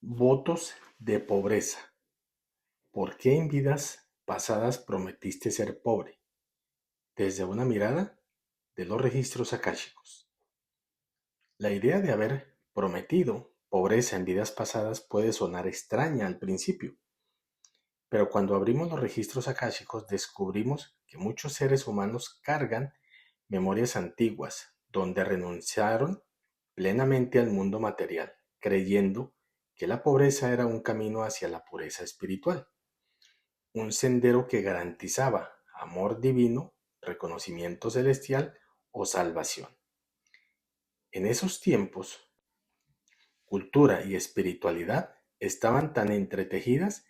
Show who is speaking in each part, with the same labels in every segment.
Speaker 1: Votos de pobreza. ¿Por qué en vidas pasadas prometiste ser pobre? Desde una mirada de los registros akáshicos. La idea de haber prometido pobreza en vidas pasadas puede sonar extraña al principio, pero cuando abrimos los registros akáshicos descubrimos que muchos seres humanos cargan memorias antiguas donde renunciaron plenamente al mundo material, creyendo que la pobreza era un camino hacia la pureza espiritual. Un sendero que garantizaba amor divino, reconocimiento celestial o salvación. En esos tiempos, cultura y espiritualidad estaban tan entretejidas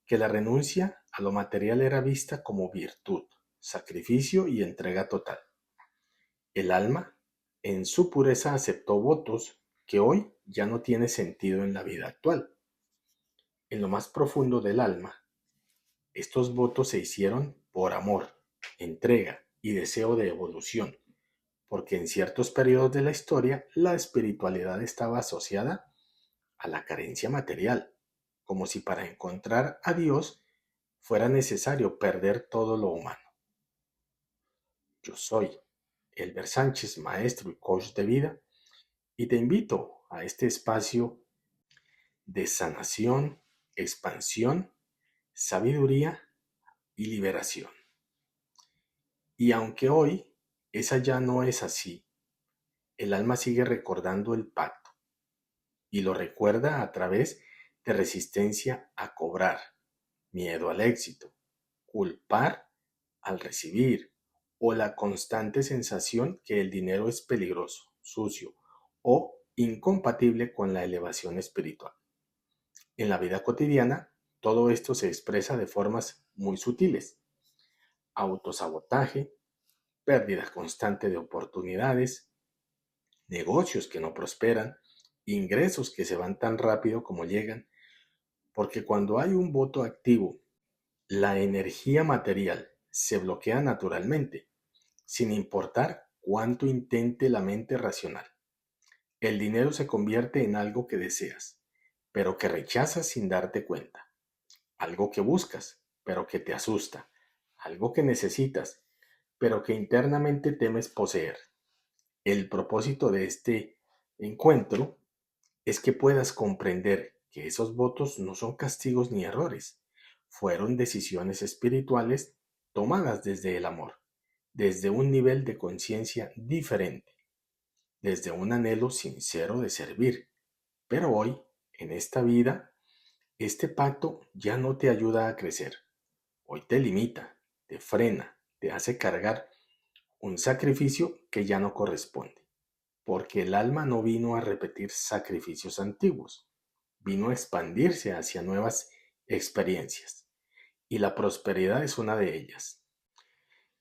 Speaker 1: que la renuncia a lo material era vista como virtud, sacrificio y entrega total. El alma, en su pureza, aceptó votos que hoy ya no tienen sentido en la vida actual. En lo más profundo del alma, estos votos se hicieron por amor, entrega y deseo de evolución, porque en ciertos periodos de la historia la espiritualidad estaba asociada a la carencia material, como si para encontrar a Dios fuera necesario perder todo lo humano. Yo soy Elber Sánchez, maestro y coach de vida, y te invito a este espacio de sanación, expansión, sabiduría y liberación. Y aunque hoy esa ya no es así, el alma sigue recordando el pacto y lo recuerda a través de resistencia a cobrar, miedo al éxito, culpar al recibir o la constante sensación que el dinero es peligroso, sucio o incompatible con la elevación espiritual. En la vida cotidiana, todo esto se expresa de formas muy sutiles: autosabotaje, pérdida constante de oportunidades, negocios que no prosperan, ingresos que se van tan rápido como llegan, porque cuando hay un voto activo, la energía material se bloquea naturalmente, sin importar cuánto intente la mente racional. El dinero se convierte en algo que deseas, pero que rechazas sin darte cuenta, algo que buscas, pero que te asusta, algo que necesitas, pero que internamente temes poseer. El propósito de este encuentro es que puedas comprender que esos votos no son castigos ni errores, fueron decisiones espirituales tomadas desde el amor, desde un nivel de conciencia diferente, desde un anhelo sincero de servir. Pero hoy, en esta vida, este pacto ya no te ayuda a crecer. Hoy te limita, te frena, te hace cargar un sacrificio que ya no corresponde, porque el alma no vino a repetir sacrificios antiguos, vino a expandirse hacia nuevas experiencias, y la prosperidad es una de ellas.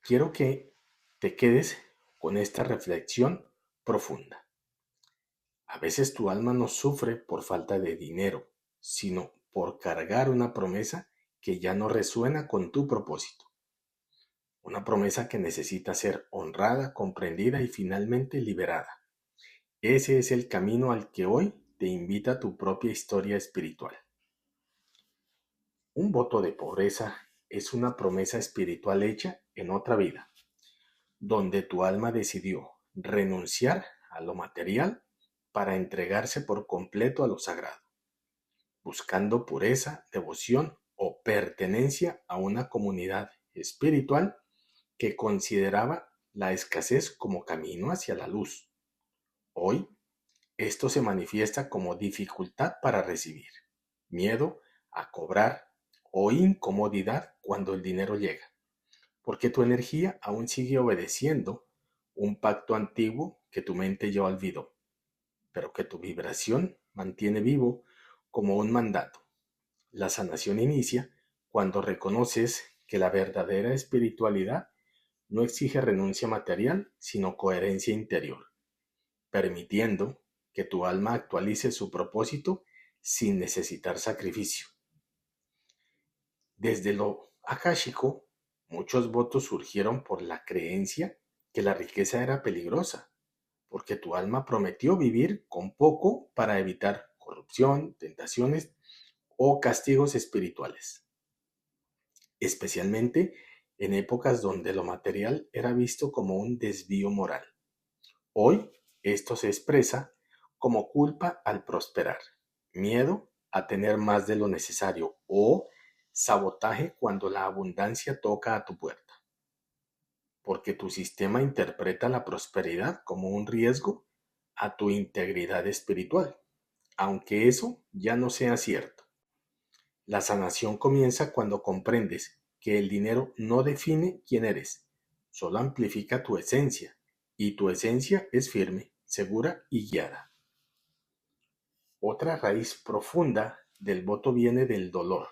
Speaker 1: Quiero que te quedes con esta reflexión profunda. A veces tu alma no sufre por falta de dinero, sino por cargar una promesa que ya no resuena con tu propósito. Una promesa que necesita ser honrada, comprendida y finalmente liberada. Ese es el camino al que hoy te invita tu propia historia espiritual. Un voto de pobreza es una promesa espiritual hecha en otra vida, donde tu alma decidió renunciar a lo material para entregarse por completo a lo sagrado, buscando pureza, devoción o pertenencia a una comunidad espiritual que consideraba la escasez como camino hacia la luz. Hoy, esto se manifiesta como dificultad para recibir, miedo a cobrar o incomodidad cuando el dinero llega, porque tu energía aún sigue obedeciendo un pacto antiguo que tu mente ya olvidó, pero que tu vibración mantiene vivo como un mandato. La sanación inicia cuando reconoces que la verdadera espiritualidad no exige renuncia material, sino coherencia interior, permitiendo que tu alma actualice su propósito sin necesitar sacrificio. Desde lo akáshico, muchos votos surgieron por la creencia que la riqueza era peligrosa, porque tu alma prometió vivir con poco para evitar corrupción, corrupción, tentaciones o castigos espirituales, especialmente en épocas donde lo material era visto como un desvío moral. Hoy esto se expresa como culpa al prosperar, miedo a tener más de lo necesario o sabotaje cuando la abundancia toca a tu puerta, porque tu sistema interpreta la prosperidad como un riesgo a tu integridad espiritual, aunque eso ya no sea cierto. La sanación comienza cuando comprendes que el dinero no define quién eres, solo amplifica tu esencia, y tu esencia es firme, segura y guiada. Otra raíz profunda del voto viene del dolor,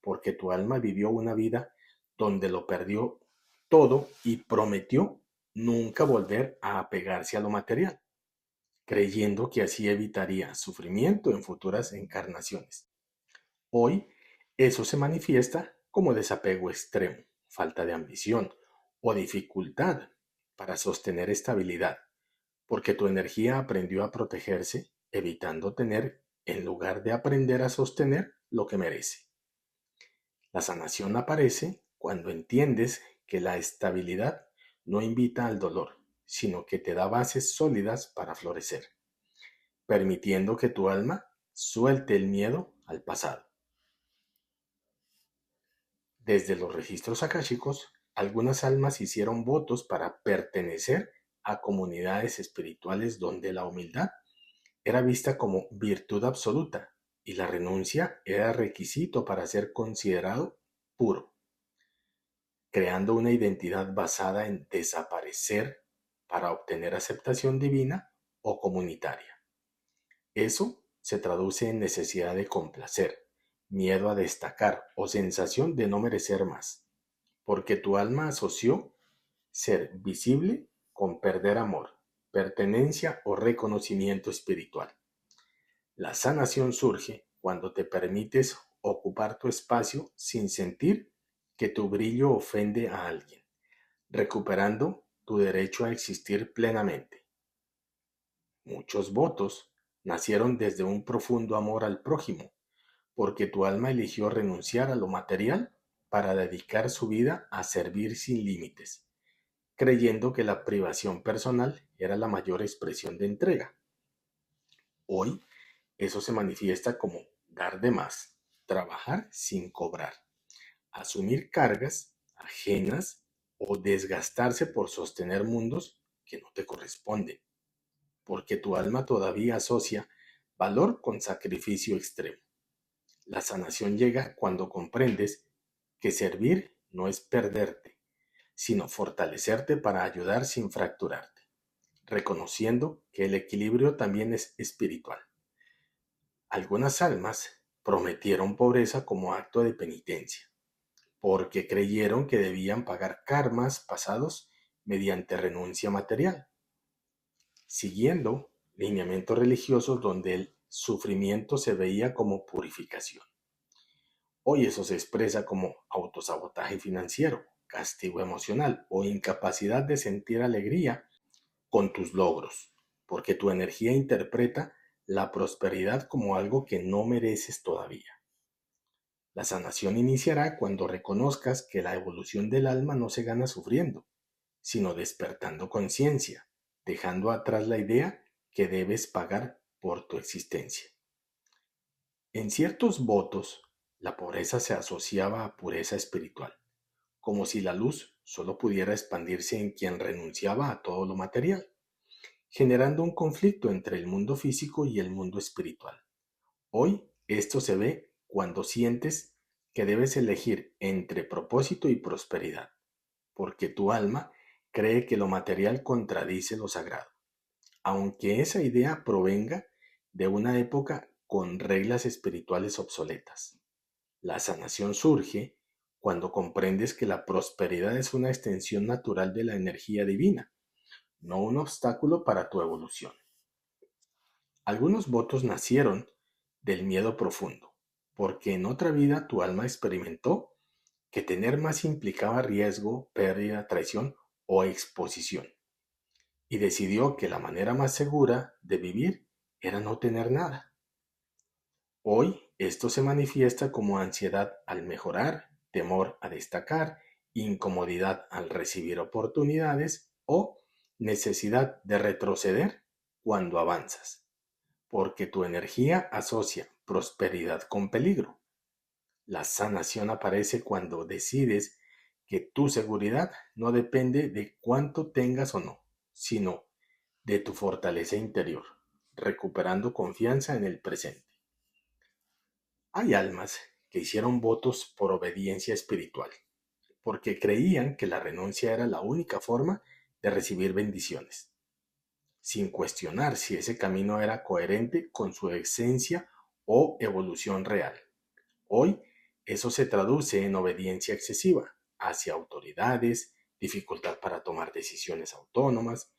Speaker 1: porque tu alma vivió una vida donde lo perdió todo y prometió nunca volver a apegarse a lo material, creyendo que así evitaría sufrimiento en futuras encarnaciones. Hoy, eso se manifiesta como desapego extremo, falta de ambición o dificultad para sostener estabilidad, porque tu energía aprendió a protegerse, evitando tener en lugar de aprender a sostener lo que merece. La sanación aparece cuando entiendes que la estabilidad no invita al dolor, sino que te da bases sólidas para florecer, permitiendo que tu alma suelte el miedo al pasado. Desde los registros akáshicos, algunas almas hicieron votos para pertenecer a comunidades espirituales donde la humildad era vista como virtud absoluta y la renuncia era requisito para ser considerado puro, creando una identidad basada en desaparecer para obtener aceptación divina o comunitaria. Eso se traduce en necesidad de complacer, miedo a destacar o sensación de no merecer más, porque tu alma asoció ser visible con perder amor, pertenencia o reconocimiento espiritual. La sanación surge cuando te permites ocupar tu espacio sin sentir que tu brillo ofende a alguien, recuperando tu derecho a existir plenamente. Muchos votos nacieron desde un profundo amor al prójimo, porque tu alma eligió renunciar a lo material para dedicar su vida a servir sin límites, creyendo que la privación personal era la mayor expresión de entrega. Hoy, eso se manifiesta como dar de más, trabajar sin cobrar, asumir cargas ajenas o desgastarse por sostener mundos que no te corresponden, porque tu alma todavía asocia valor con sacrificio extremo. La sanación llega cuando comprendes que servir no es perderte, sino fortalecerte para ayudar sin fracturarte, reconociendo que el equilibrio también es espiritual. Algunas almas prometieron pobreza como acto de penitencia, porque creyeron que debían pagar karmas pasados mediante renuncia material, siguiendo lineamientos religiosos donde el sufrimiento se veía como purificación. Hoy eso se expresa como autosabotaje financiero, castigo emocional o incapacidad de sentir alegría con tus logros, porque tu energía interpreta la prosperidad como algo que no mereces todavía. La sanación iniciará cuando reconozcas que la evolución del alma no se gana sufriendo, sino despertando conciencia, dejando atrás la idea que debes pagar por tu existencia. En ciertos votos, la pobreza se asociaba a pureza espiritual, como si la luz solo pudiera expandirse en quien renunciaba a todo lo material, generando un conflicto entre el mundo físico y el mundo espiritual. Hoy esto se ve cuando sientes que debes elegir entre propósito y prosperidad, porque tu alma cree que lo material contradice lo sagrado, aunque esa idea provenga de una época con reglas espirituales obsoletas. La sanación surge cuando comprendes que la prosperidad es una extensión natural de la energía divina, no un obstáculo para tu evolución. Algunos votos nacieron del miedo profundo, porque en otra vida tu alma experimentó que tener más implicaba riesgo, pérdida, traición o exposición, y decidió que la manera más segura de vivir era no tener nada. Hoy esto se manifiesta como ansiedad al mejorar, temor a destacar, incomodidad al recibir oportunidades o necesidad de retroceder cuando avanzas, porque tu energía asocia prosperidad con peligro. La sanación aparece cuando decides que tu seguridad no depende de cuánto tengas o no, sino de tu fortaleza interior, recuperando confianza en el presente. Hay almas que hicieron votos por obediencia espiritual, porque creían que la renuncia era la única forma de recibir bendiciones, sin cuestionar si ese camino era coherente con su esencia o evolución real. Hoy, eso se traduce en obediencia excesiva hacia autoridades, dificultad para tomar decisiones autónomas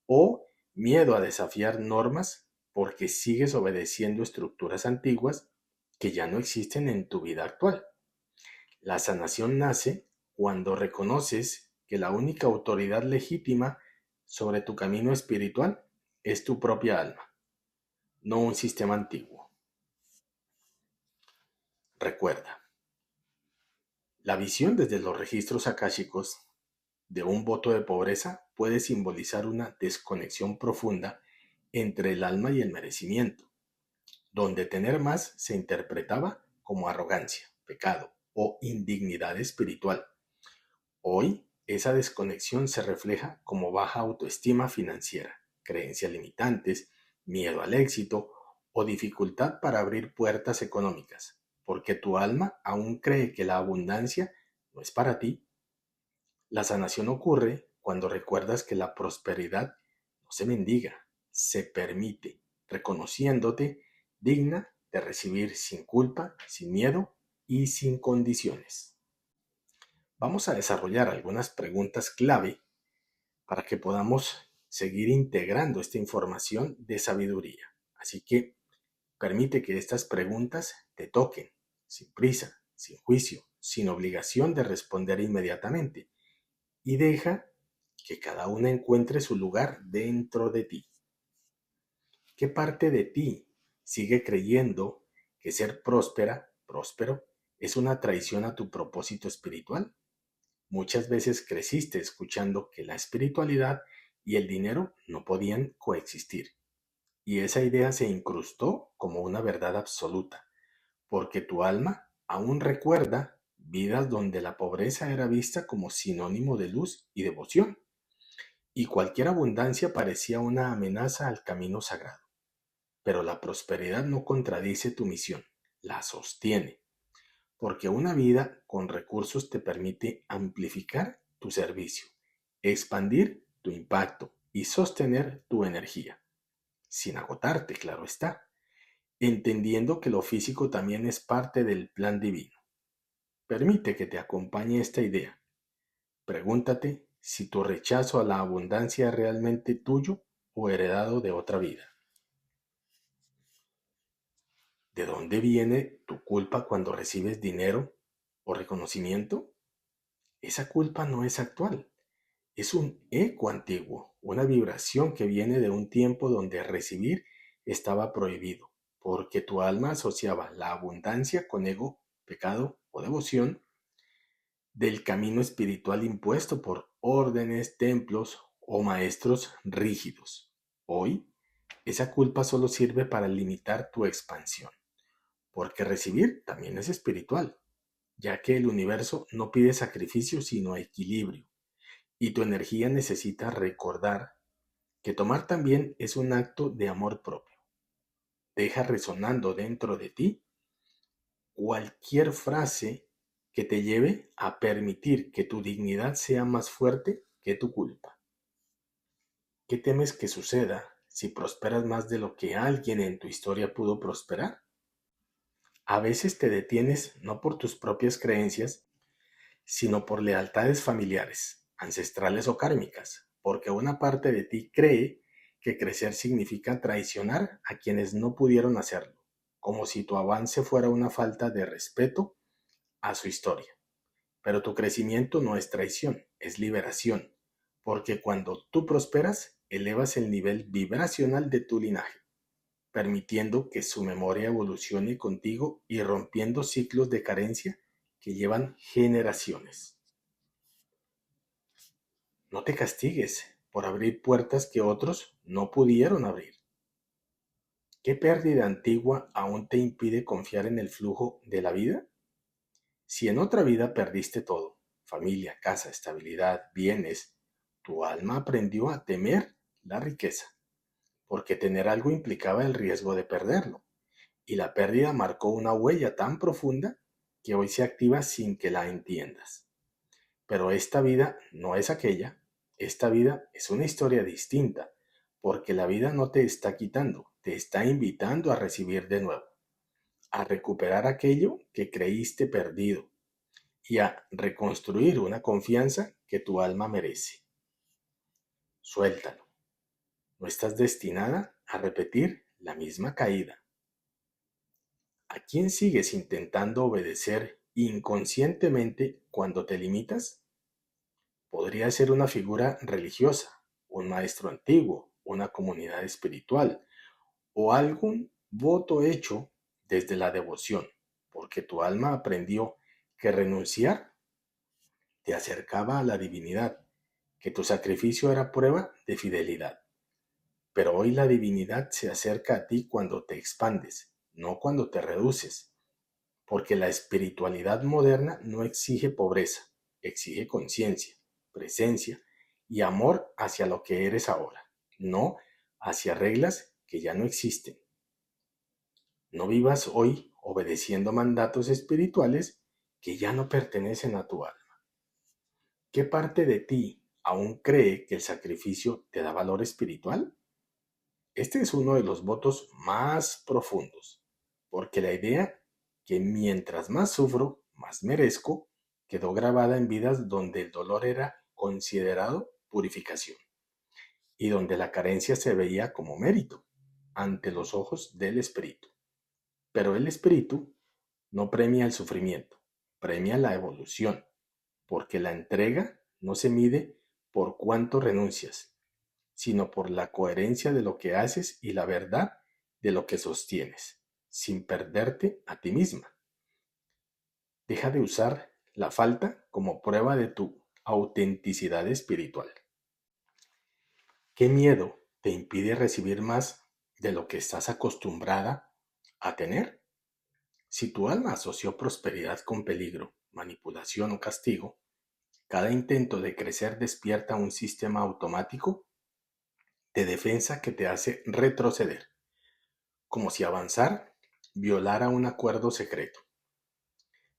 Speaker 1: o miedo a desafiar normas porque sigues obedeciendo estructuras antiguas que ya no existen en tu vida actual. La sanación nace cuando reconoces que la única autoridad legítima sobre tu camino espiritual es tu propia alma, no un sistema antiguo. Recuerda, la visión desde los registros akáshicos de un voto de pobreza puede simbolizar una desconexión profunda entre el alma y el merecimiento, donde tener más se interpretaba como arrogancia, pecado o indignidad espiritual. Hoy, esa desconexión se refleja como baja autoestima financiera, creencias limitantes, miedo al éxito o dificultad para abrir puertas económicas, porque tu alma aún cree que la abundancia no es para ti. La sanación ocurre cuando recuerdas que la prosperidad no se mendiga, se permite, reconociéndote digna de recibir sin culpa, sin miedo y sin condiciones. Vamos a desarrollar algunas preguntas clave para que podamos seguir integrando esta información de sabiduría. Así que permite que estas preguntas te toquen, sin prisa, sin juicio, sin obligación de responder inmediatamente, y deja que cada una encuentre su lugar dentro de ti. ¿Qué parte de ti sigue creyendo que ser próspero, es una traición a tu propósito espiritual? Muchas veces creciste escuchando que la espiritualidad y el dinero no podían coexistir, y esa idea se incrustó como una verdad absoluta, porque tu alma aún recuerda vidas donde la pobreza era vista como sinónimo de luz y devoción, y cualquier abundancia parecía una amenaza al camino sagrado. Pero la prosperidad no contradice tu misión, la sostiene, porque una vida con recursos te permite amplificar tu servicio, expandir tu impacto y sostener tu energía, sin agotarte, claro está, entendiendo que lo físico también es parte del plan divino. Permite que te acompañe esta idea. Pregúntate si tu rechazo a la abundancia es realmente tuyo o heredado de otra vida. ¿De dónde viene tu culpa cuando recibes dinero o reconocimiento? Esa culpa no es actual, es un eco antiguo, una vibración que viene de un tiempo donde recibir estaba prohibido, porque tu alma asociaba la abundancia con ego, pecado o devoción del camino espiritual impuesto por órdenes, templos o maestros rígidos. Hoy, esa culpa solo sirve para limitar tu expansión, porque recibir también es espiritual, ya que el universo no pide sacrificio sino equilibrio, y tu energía necesita recordar que tomar también es un acto de amor propio. Deja resonando dentro de ti cualquier frase que te lleve a permitir que tu dignidad sea más fuerte que tu culpa. ¿Qué temes que suceda si prosperas más de lo que alguien en tu historia pudo prosperar? A veces te detienes no por tus propias creencias, sino por lealtades familiares, ancestrales o kármicas, porque una parte de ti cree que crecer significa traicionar a quienes no pudieron hacerlo, como si tu avance fuera una falta de respeto a su historia. Pero tu crecimiento no es traición, es liberación, porque cuando tú prosperas, elevas el nivel vibracional de tu linaje. permitiendo que su memoria evolucione contigo y rompiendo ciclos de carencia que llevan generaciones. No te castigues por abrir puertas que otros no pudieron abrir. ¿Qué pérdida antigua aún te impide confiar en el flujo de la vida? Si en otra vida perdiste todo, familia, casa, estabilidad, bienes, tu alma aprendió a temer la riqueza, porque tener algo implicaba el riesgo de perderlo, y la pérdida marcó una huella tan profunda que hoy se activa sin que la entiendas. Pero esta vida no es aquella, esta vida es una historia distinta, porque la vida no te está quitando, te está invitando a recibir de nuevo, a recuperar aquello que creíste perdido y a reconstruir una confianza que tu alma merece. Suéltalo, no estás destinada a repetir la misma caída. ¿A quién sigues intentando obedecer inconscientemente cuando te limitas? Podría ser una figura religiosa, un maestro antiguo, una comunidad espiritual o algún voto hecho desde la devoción, porque tu alma aprendió que renunciar te acercaba a la divinidad, que tu sacrificio era prueba de fidelidad. Pero hoy la divinidad se acerca a ti cuando te expandes, no cuando te reduces, porque la espiritualidad moderna no exige pobreza, exige conciencia, presencia y amor hacia lo que eres ahora, no hacia reglas que ya no existen. No vivas hoy obedeciendo mandatos espirituales que ya no pertenecen a tu alma. ¿Qué parte de ti aún cree que el sacrificio te da valor espiritual? Este es uno de los votos más profundos, porque la idea que mientras más sufro, más merezco, quedó grabada en vidas donde el dolor era considerado purificación y donde la carencia se veía como mérito ante los ojos del espíritu. Pero el espíritu no premia el sufrimiento, premia la evolución, porque la entrega no se mide por cuánto renuncias, sino por la coherencia de lo que haces y la verdad de lo que sostienes, sin perderte a ti misma. Deja de usar la falta como prueba de tu autenticidad espiritual. ¿Qué miedo te impide recibir más de lo que estás acostumbrada a tener? Si tu alma asoció prosperidad con peligro, manipulación o castigo, cada intento de crecer despierta un sistema automático de defensa que te hace retroceder, como si avanzar violara un acuerdo secreto.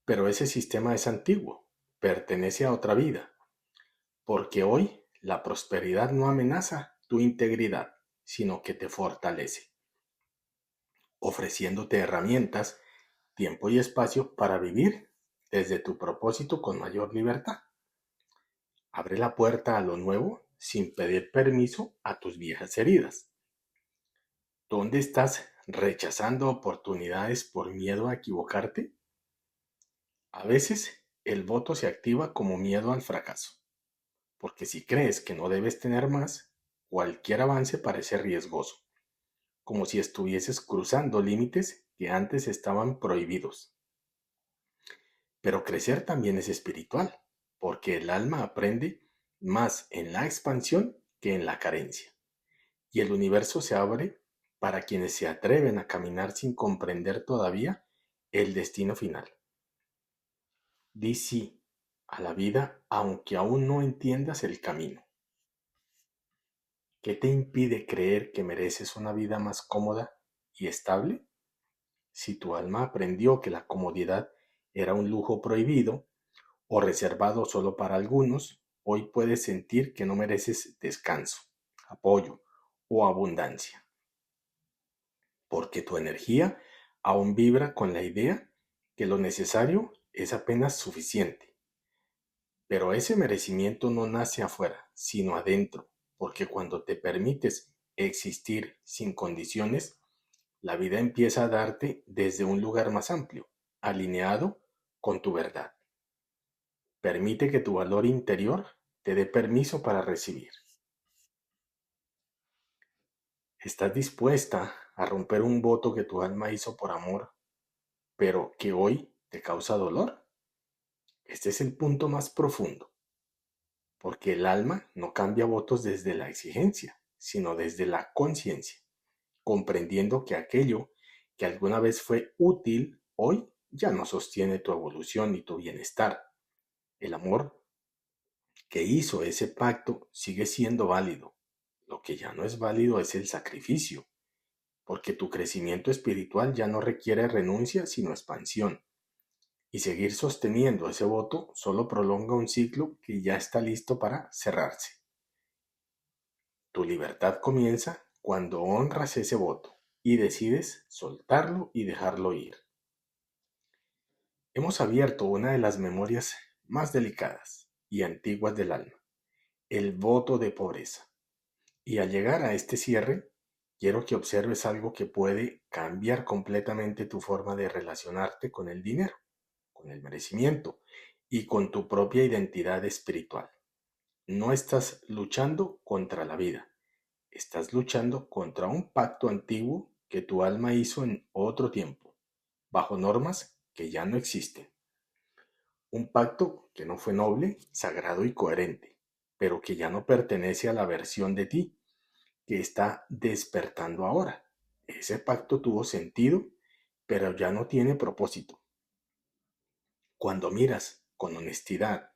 Speaker 1: Pero ese sistema es antiguo, pertenece a otra vida, porque hoy la prosperidad no amenaza tu integridad, sino que te fortalece, ofreciéndote herramientas, tiempo y espacio para vivir desde tu propósito con mayor libertad. Abre la puerta a lo nuevo sin pedir permiso a tus viejas heridas. ¿Dónde estás rechazando oportunidades por miedo a equivocarte? A veces el voto se activa como miedo al fracaso, porque si crees que no debes tener más, cualquier avance parece riesgoso, como si estuvieses cruzando límites que antes estaban prohibidos. Pero crecer también es espiritual, porque el alma aprende más en la expansión que en la carencia, y el universo se abre para quienes se atreven a caminar sin comprender todavía el destino final. Di sí a la vida aunque aún no entiendas el camino. ¿Qué te impide creer que mereces una vida más cómoda y estable? Si tu alma aprendió que la comodidad era un lujo prohibido o reservado solo para algunos, hoy puedes sentir que no mereces descanso, apoyo o abundancia, porque tu energía aún vibra con la idea que lo necesario es apenas suficiente. Pero ese merecimiento no nace afuera, sino adentro, porque cuando te permites existir sin condiciones, la vida empieza a darte desde un lugar más amplio, alineado con tu verdad. Permite que tu valor interior te dé permiso para recibir. ¿Estás dispuesta a romper un voto que tu alma hizo por amor, pero que hoy te causa dolor? Este es el punto más profundo, porque el alma no cambia votos desde la exigencia, sino desde la conciencia, comprendiendo que aquello que alguna vez fue útil, hoy ya no sostiene tu evolución ni tu bienestar. El amor que hizo ese pacto sigue siendo válido. Lo que ya no es válido es el sacrificio, porque tu crecimiento espiritual ya no requiere renuncia, sino expansión. Y seguir sosteniendo ese voto solo prolonga un ciclo que ya está listo para cerrarse. Tu libertad comienza cuando honras ese voto y decides soltarlo y dejarlo ir. Hemos abierto una de las memorias más delicadas y antiguas del alma, el voto de pobreza. Y al llegar a este cierre, quiero que observes algo que puede cambiar completamente tu forma de relacionarte con el dinero, con el merecimiento y con tu propia identidad espiritual. No estás luchando contra la vida, estás luchando contra un pacto antiguo que tu alma hizo en otro tiempo, bajo normas que ya no existen. Un pacto que no fue noble, sagrado y coherente, pero que ya no pertenece a la versión de ti que está despertando ahora. Ese pacto tuvo sentido, pero ya no tiene propósito. Cuando miras con honestidad,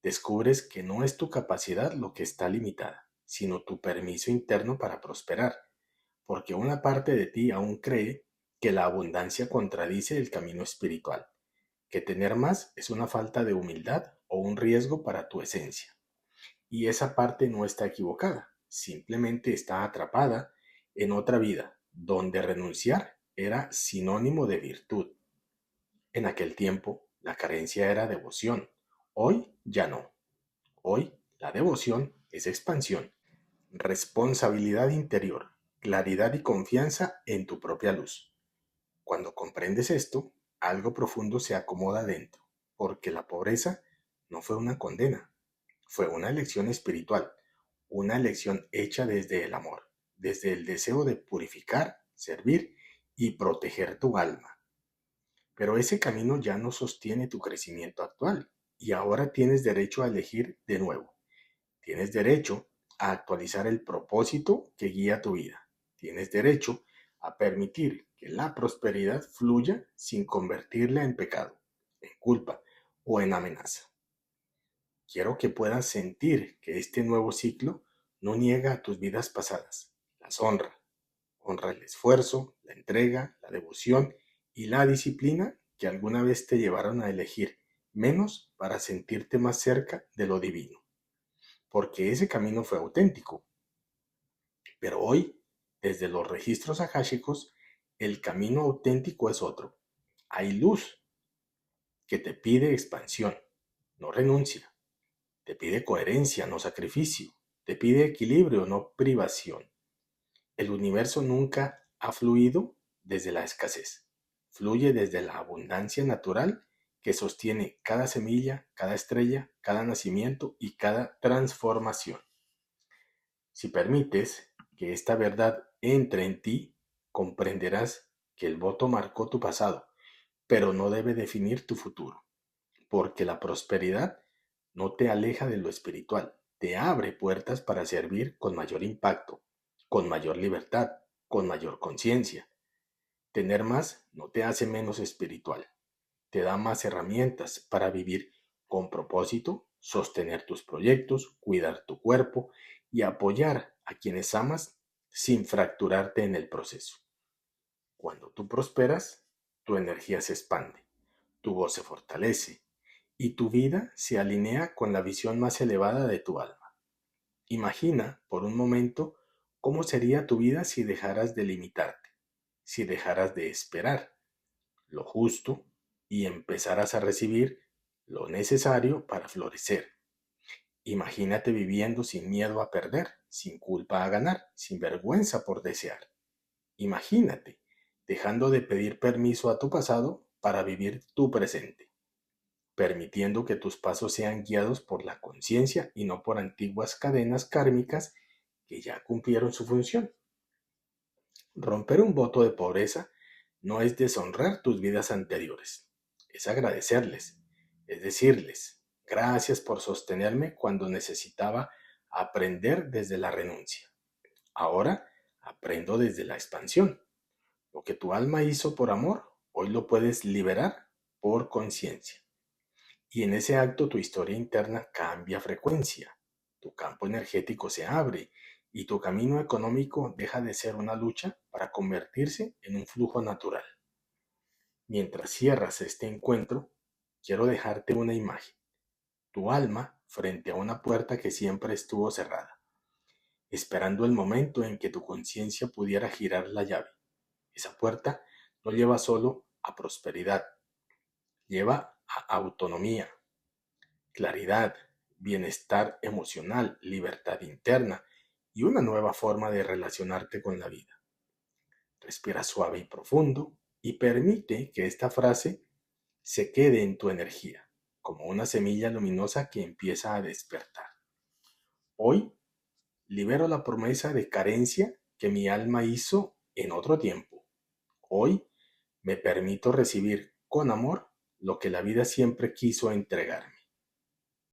Speaker 1: descubres que no es tu capacidad lo que está limitada, sino tu permiso interno para prosperar, porque una parte de ti aún cree que la abundancia contradice el camino espiritual, que tener más es una falta de humildad o un riesgo para tu esencia. Y esa parte no está equivocada, simplemente está atrapada en otra vida, donde renunciar era sinónimo de virtud. En aquel tiempo, la carencia era devoción, hoy ya no. Hoy, la devoción es expansión, responsabilidad interior, claridad y confianza en tu propia luz. Cuando comprendes esto, algo profundo se acomoda dentro, porque la pobreza no fue una condena, fue una elección espiritual, una elección hecha desde el amor, desde el deseo de purificar, servir y proteger tu alma. Pero ese camino ya no sostiene tu crecimiento actual y ahora tienes derecho a elegir de nuevo. Tienes derecho a actualizar el propósito que guía tu vida. Tienes derecho a permitir que la prosperidad fluya sin convertirla en pecado, en culpa o en amenaza. Quiero que puedas sentir que este nuevo ciclo no niega a tus vidas pasadas, las honra. Honra el esfuerzo, la entrega, la devoción y la disciplina que alguna vez te llevaron a elegir menos para sentirte más cerca de lo divino. Porque ese camino fue auténtico. Pero hoy, desde los registros akáshicos, el camino auténtico es otro. Hay luz que te pide expansión, no renuncia. Te pide coherencia, no sacrificio. Te pide equilibrio, no privación. El universo nunca ha fluido desde la escasez. Fluye desde la abundancia natural que sostiene cada semilla, cada estrella, cada nacimiento y cada transformación. Si permites que esta verdad entre en ti, comprenderás que el voto marcó tu pasado, pero no debe definir tu futuro, porque la prosperidad no te aleja de lo espiritual, te abre puertas para servir con mayor impacto, con mayor libertad, con mayor conciencia. Tener más no te hace menos espiritual, te da más herramientas para vivir con propósito, sostener tus proyectos, cuidar tu cuerpo y apoyar a quienes amas sin fracturarte en el proceso. Cuando tú prosperas, tu energía se expande, tu voz se fortalece y tu vida se alinea con la visión más elevada de tu alma. Imagina por un momento cómo sería tu vida si dejaras de limitarte, si dejaras de esperar lo justo y empezaras a recibir lo necesario para florecer. Imagínate viviendo sin miedo a perder, sin culpa a ganar, sin vergüenza por desear. Imagínate dejando de pedir permiso a tu pasado para vivir tu presente, permitiendo que tus pasos sean guiados por la conciencia y no por antiguas cadenas kármicas que ya cumplieron su función. Romper un voto de pobreza no es deshonrar tus vidas anteriores, es agradecerles, es decirles, gracias por sostenerme cuando necesitaba aprender desde la renuncia. Ahora aprendo desde la expansión. Lo que tu alma hizo por amor, hoy lo puedes liberar por conciencia. Y en ese acto tu historia interna cambia frecuencia, tu campo energético se abre y tu camino económico deja de ser una lucha para convertirse en un flujo natural. Mientras cierras este encuentro, quiero dejarte una imagen, tu alma frente a una puerta que siempre estuvo cerrada, esperando el momento en que tu conciencia pudiera girar la llave. Esa puerta no lleva solo a prosperidad, lleva a autonomía, claridad, bienestar emocional, libertad interna y una nueva forma de relacionarte con la vida. Respira suave y profundo y permite que esta frase se quede en tu energía, como una semilla luminosa que empieza a despertar. Hoy libero la promesa de carencia que mi alma hizo en otro tiempo. Hoy me permito recibir con amor lo que la vida siempre quiso entregarme.